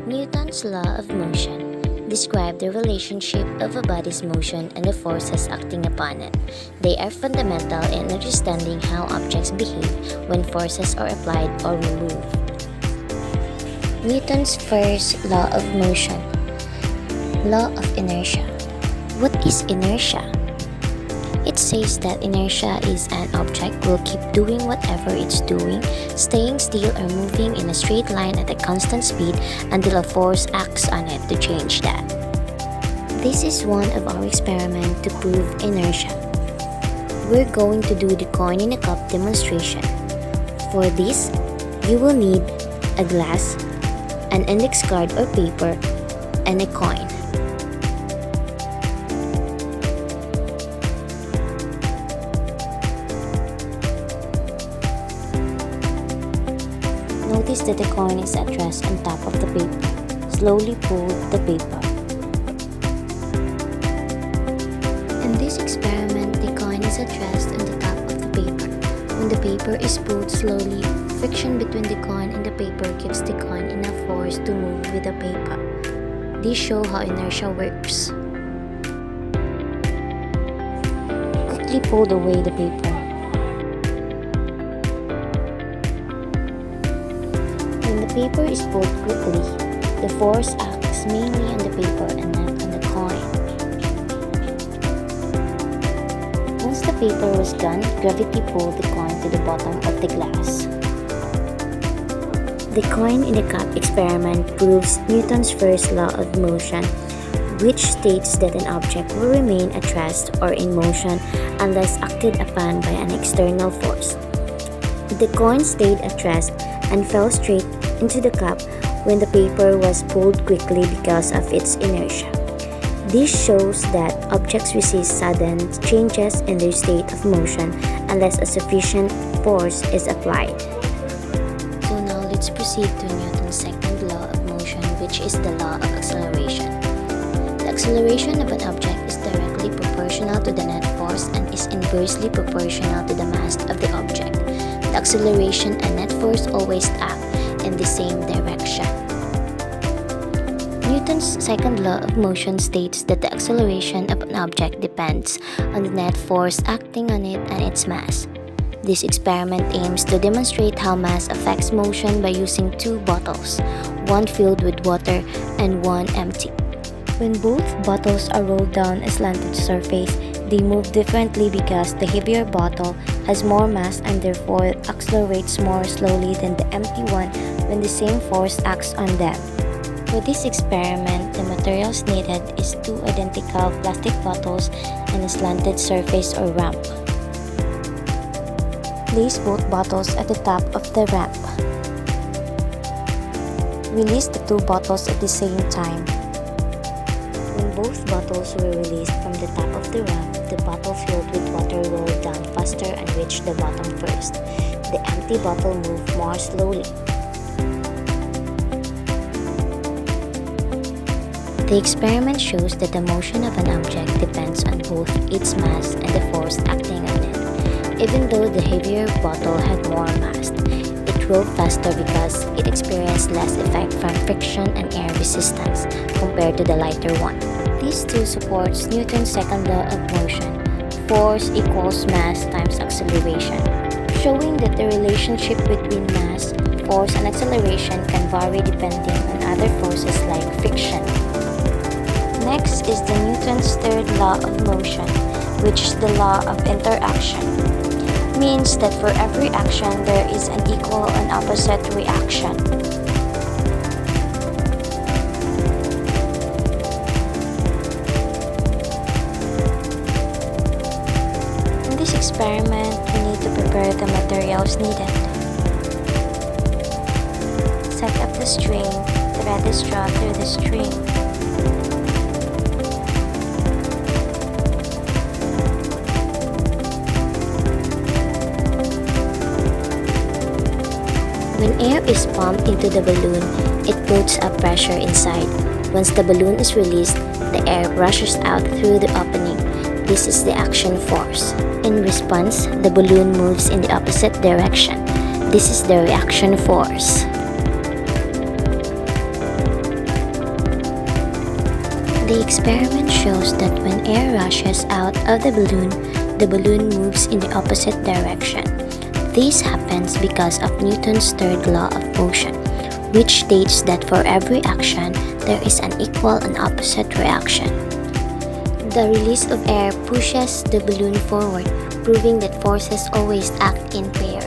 Newton's law of motion describe the relationship of a body's motion and the forces acting upon it. They are fundamental in understanding how objects behave when forces are applied or removed. Newton's first law of motion. Law of inertia. What is inertia? It says that inertia is an object will keep doing whatever it's doing, staying still or moving in a straight line at a constant speed until a force acts on it to change that. This is one of our experiments to prove inertia. We're going to do the coin in a cup demonstration. For this, you will need a glass, an index card or paper, and a coin. Notice that the coin is at rest on top of the paper. Slowly pull the paper. In this experiment, the coin is at rest on the top of the paper. When the paper is pulled slowly, friction between the coin and the paper gives the coin enough force to move with the paper. These show how inertia works. Quickly pull away the paper. When the paper is pulled quickly, the force acts mainly on the paper and not on the coin. Once the paper was done, gravity pulled the coin to the bottom of the glass. The coin in the cup experiment proves Newton's first law of motion, which states that an object will remain at rest or in motion unless acted upon by an external force. The coin stayed at rest and fell straight into the cup when the paper was pulled quickly because of its inertia. This shows that objects resist sudden changes in their state of motion unless a sufficient force is applied. So now let's proceed to Newton's second law of motion, which is the law of acceleration. The acceleration of an object is directly proportional to the net force and is inversely proportional to the mass of the object. The acceleration and net force always act in the same direction. Newton's second law of motion states that the acceleration of an object depends on the net force acting on it and its mass. This experiment aims to demonstrate how mass affects motion by using two bottles, one filled with water and one empty. When both bottles are rolled down a slanted surface, they move differently because the heavier bottle has more mass and therefore accelerates more slowly than the empty one when the same force acts on them. For this experiment, the materials needed is two identical plastic bottles and a slanted surface or ramp. Place both bottles at the top of the ramp. Release the two bottles at the same time. When both bottles were released from the top of the ramp, the bottle filled with water rolled down faster and reached the bottom first. The empty bottle moved more slowly. The experiment shows that the motion of an object depends on both its mass and the force acting on it. Even though the heavier bottle had more mass, it rolled faster because it experienced less effect from friction and air resistance compared to the lighter one. This too supports Newton's second law of motion, force equals mass times acceleration, showing that the relationship between mass, force, and acceleration can vary depending on other forces like friction. Next is the Newton's third law of motion, which is the law of interaction. Means that for every action there is an equal and opposite reaction. In this experiment, we need to prepare the materials needed. Set up the string, thread the straw through the string. When air is pumped into the balloon, it puts up pressure inside. Once the balloon is released, the air rushes out through the opening. This is the action force. In response, the balloon moves in the opposite direction. This is the reaction force. The experiment shows that when air rushes out of the balloon moves in the opposite direction. This happens because of Newton's third law of motion, which states that for every action, there is an equal and opposite reaction. The release of air pushes the balloon forward, proving that forces always act in pairs.